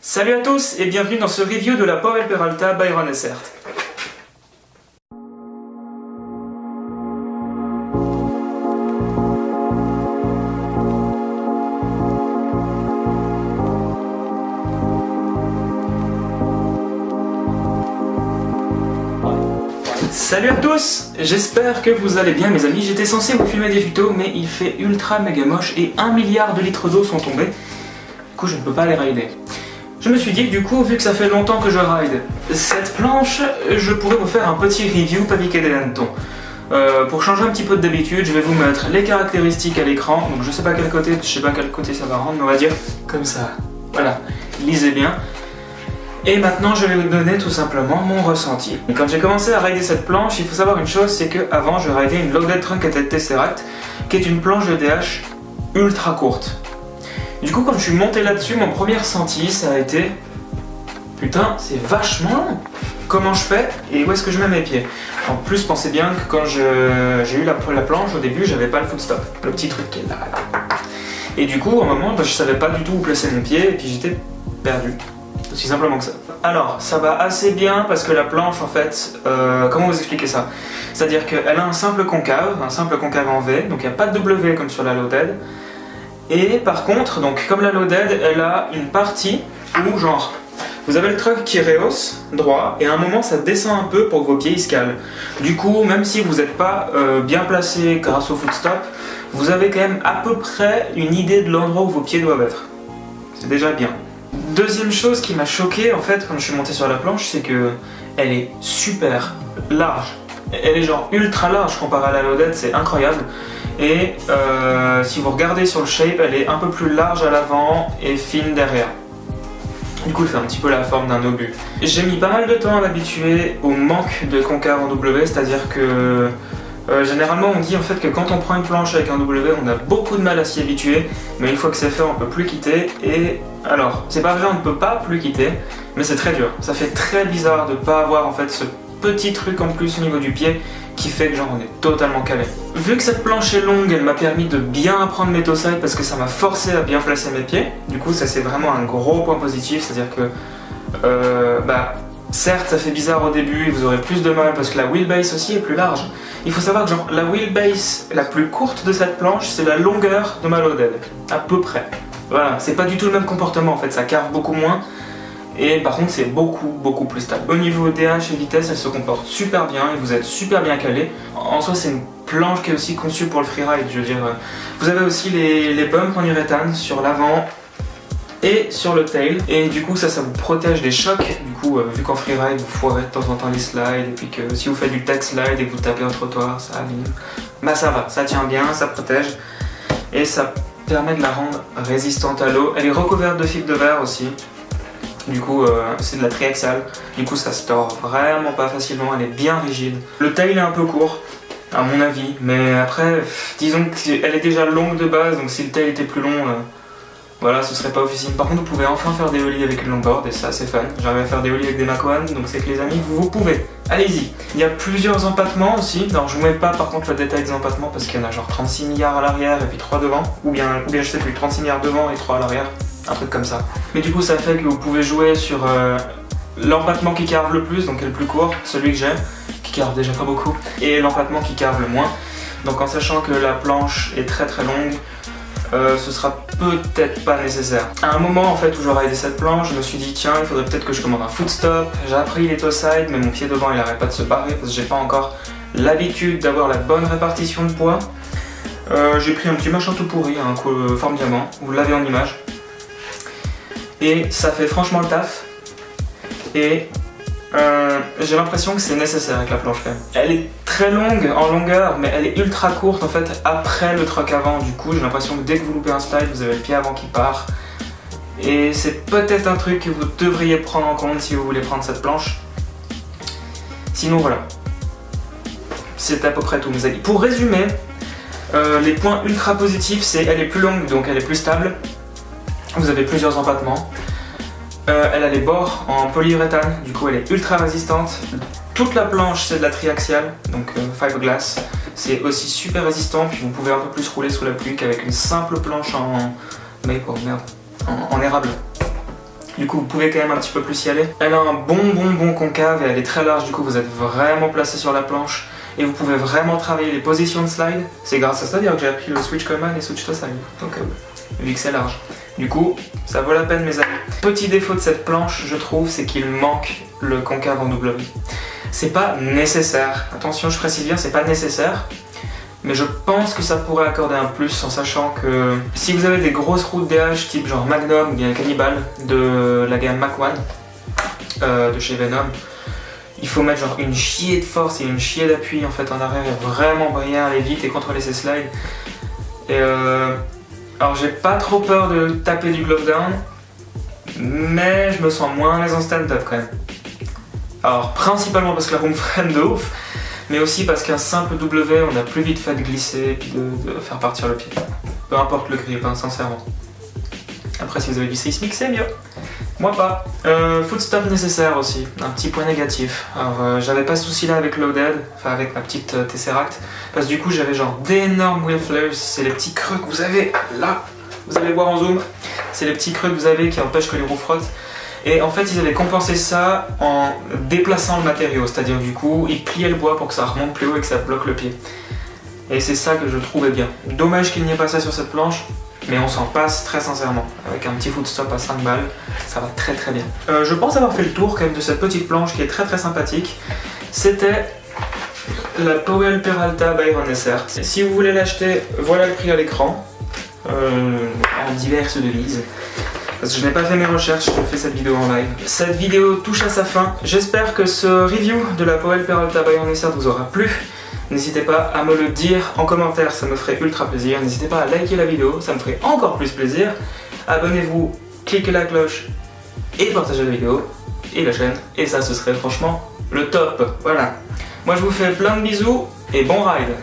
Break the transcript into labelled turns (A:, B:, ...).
A: Salut à tous et bienvenue dans ce review de la Powell Peralta Byron Essert. Salut à tous, j'espère que vous allez bien mes amis. J'étais censé vous filmer des tutos mais il fait ultra méga moche et 1 milliard de litres d'eau sont tombés. Du coup je ne peux pas les rider. Je me suis dit que du coup, vu que ça fait longtemps que je ride cette planche, je pourrais vous faire un petit review pas piqué des hannetons. Pour changer un petit peu d'habitude, je vais vous mettre les caractéristiques à l'écran. Donc je sais pas quel côté ça va rendre, mais on va dire comme ça. Voilà, lisez bien. Et maintenant je vais vous donner tout simplement mon ressenti. Et quand j'ai commencé à rider cette planche, il faut savoir une chose, c'est que avant je ridais une Loaded Truncated Tesseract, qui est une planche de DH ultra courte. Du coup, quand je suis monté là-dessus, mon premier ressenti, ça a été... Putain, c'est vachement long. Comment je fais et où est-ce que je mets mes pieds? En plus, pensez bien que quand j'ai eu la planche, au début, j'avais pas le footstop, le petit truc qui est là. Et du coup, au moment, je savais pas du tout où placer mon pied et puis j'étais perdu. Aussi simplement que ça. Alors, ça va assez bien parce que la planche, en fait, comment vous expliquer ça? C'est-à-dire qu'elle a un simple concave en V, donc il n'y a pas de W comme sur la Loaded. Et par contre, donc comme la Loaded, elle a une partie où genre, vous avez le truck qui rehausse droit et à un moment ça descend un peu pour que vos pieds se calent. Du coup, même si vous n'êtes pas bien placé grâce au footstop, vous avez quand même à peu près une idée de l'endroit où vos pieds doivent être. C'est déjà bien. Deuxième chose qui m'a choqué en fait quand je suis monté sur la planche, c'est que elle est super large. Elle est genre ultra large comparée à la Loaded, c'est incroyable. Et si vous regardez sur le shape, elle est un peu plus large à l'avant et fine derrière. Du coup, elle fait un petit peu la forme d'un obus. J'ai mis pas mal de temps à m'habituer au manque de concave en W, c'est-à-dire que généralement on dit en fait que quand on prend une planche avec un W, on a beaucoup de mal à s'y habituer, mais une fois que c'est fait, on peut plus quitter. Et alors, c'est pas vrai, on ne peut pas plus quitter, mais c'est très dur. Ça fait très bizarre de pas avoir en fait ce petit truc en plus au niveau du pied qui fait que genre on est totalement calé. Vu que cette planche est longue, elle m'a permis de bien apprendre mes toe side parce que ça m'a forcé à bien placer mes pieds. Du coup ça c'est vraiment un gros point positif, c'est-à-dire que certes ça fait bizarre au début et vous aurez plus de mal parce que la wheelbase aussi est plus large. Il faut savoir que genre la wheelbase la plus courte de cette planche c'est la longueur de ma Loaded, à peu près. Voilà, c'est pas du tout le même comportement en fait, ça carve beaucoup moins. Et par contre c'est beaucoup plus stable. Au niveau DH et vitesse, elle se comporte super bien et vous êtes super bien calé. En soi c'est une planche qui est aussi conçue pour le freeride, je veux dire. Vous avez aussi les bumps en uréthane sur l'avant et sur le tail. Et du coup ça vous protège des chocs. Du coup vu qu'en freeride vous foirez de temps en temps les slides et puis que si vous faites du tech slide et que vous tapez un trottoir, ça abîme. Bah ça va, ça tient bien, ça protège. Et ça permet de la rendre résistante à l'eau. Elle est recouverte de fibres de verre aussi. Du coup, c'est de la triaxiale. Du coup, ça se tord vraiment pas facilement. Elle est bien rigide. Le tail est un peu court, à mon avis. Mais après, disons qu'elle est déjà longue de base. Donc si le tail était plus long, voilà, ce serait pas officiel. Par contre, vous pouvez enfin faire des ollies avec une longboard. Et ça, c'est fun. J'arrive à faire des ollies avec des Mach 1. Donc c'est que les amis, vous pouvez. Allez-y. Il y a plusieurs empattements aussi. Alors je vous mets pas par contre le détail des empattements parce qu'il y en a genre 36 milliards à l'arrière et puis 3 devant. Ou bien je sais plus, 36 milliards devant et 3 à l'arrière. Un truc comme ça. Mais du coup ça fait que vous pouvez jouer sur l'empattement qui carve le plus, donc qui est le plus court, celui que j'ai, qui carve déjà pas beaucoup, et l'empattement qui carve le moins. Donc en sachant que la planche est très longue, ce sera peut-être pas nécessaire. À un moment en fait où j'aurais aidé cette planche, je me suis dit tiens il faudrait peut-être que je commande un footstop. J'ai appris les toe side mais mon pied devant il arrête pas de se barrer parce que j'ai pas encore l'habitude d'avoir la bonne répartition de poids. J'ai pris un petit machin tout pourri, un forme diamant, vous l'avez en image. Et ça fait franchement le taf. Et j'ai l'impression que c'est nécessaire avec la planche quand même. Elle est très longue en longueur, mais elle est ultra courte en fait après le truck avant. Du coup, j'ai l'impression que dès que vous loupez un slide, vous avez le pied avant qui part. Et c'est peut-être un truc que vous devriez prendre en compte si vous voulez prendre cette planche. Sinon voilà. C'est à peu près tout mes amis. Pour résumer, les points ultra positifs, c'est elle est plus longue, donc elle est plus stable. Vous avez plusieurs empattements. Elle a les bords en polyuréthane, du coup elle est ultra résistante. Toute la planche c'est de la triaxiale, donc fiberglass. C'est aussi super résistant, puis vous pouvez un peu plus rouler sous la pluie qu'avec une simple planche en... en érable. Du coup, vous pouvez quand même un petit peu plus y aller. Elle a un bon concave et elle est très large. Du coup, vous êtes vraiment placé sur la planche. Et vous pouvez vraiment travailler les positions de slide. C'est grâce à ça d'ailleurs que j'ai appris le switch command et switch to slide. Donc, vu que c'est large. Du coup, ça vaut la peine mes amis. Petit défaut de cette planche, je trouve, c'est qu'il manque le concave en W. C'est pas nécessaire. Attention, je précise bien, c'est pas nécessaire. Mais je pense que ça pourrait accorder un plus en sachant que si vous avez des grosses roues de DH type genre Magnum ou bien Cannibal de la gamme Mach 1 de chez Venom, il faut mettre genre une chier de force et une chier d'appui en fait en arrière et vraiment bien aller vite et contrôler ses slides. Et alors j'ai pas trop peur de taper du glove down, mais je me sens moins à l'aise en stand-up quand même. Alors principalement parce que la roue me freine de ouf, mais aussi parce qu'un simple W, on a plus vite fait de glisser et puis de faire partir le pied. Peu importe le grip, hein, sincèrement. Après, si vous avez du séismique, c'est mieux. Moi pas. Footstop nécessaire aussi, un petit point négatif. Alors, j'avais pas ce souci-là avec Loaded, enfin avec ma petite Tesseract, parce que du coup, j'avais genre d'énormes wheel flares. C'est les petits creux que vous avez là. Vous allez voir en zoom. C'est les petits creux que vous avez qui empêchent que les roues frottent. Et en fait, ils avaient compensé ça en déplaçant le matériau, c'est-à-dire du coup, ils pliaient le bois pour que ça remonte plus haut et que ça bloque le pied. Et c'est ça que je trouvais bien. Dommage qu'il n'y ait pas ça sur cette planche, mais on s'en passe très sincèrement. Avec un petit footstop à 5 balles, ça va très bien. Je pense avoir fait le tour quand même de cette petite planche qui est très sympathique. C'était la Powell Peralta by Ron Essert. Si vous voulez l'acheter, voilà le prix à l'écran, en diverses devises. Parce que je n'ai pas fait mes recherches, je fais cette vidéo en live. Cette vidéo touche à sa fin. J'espère que ce review de la Powell Peralta by Ron Essert vous aura plu. N'hésitez pas à me le dire en commentaire, ça me ferait ultra plaisir. N'hésitez pas à liker la vidéo, ça me ferait encore plus plaisir. Abonnez-vous, cliquez la cloche et partagez la vidéo et la chaîne. Et ça, ce serait franchement le top. Voilà. Moi, je vous fais plein de bisous et bon ride.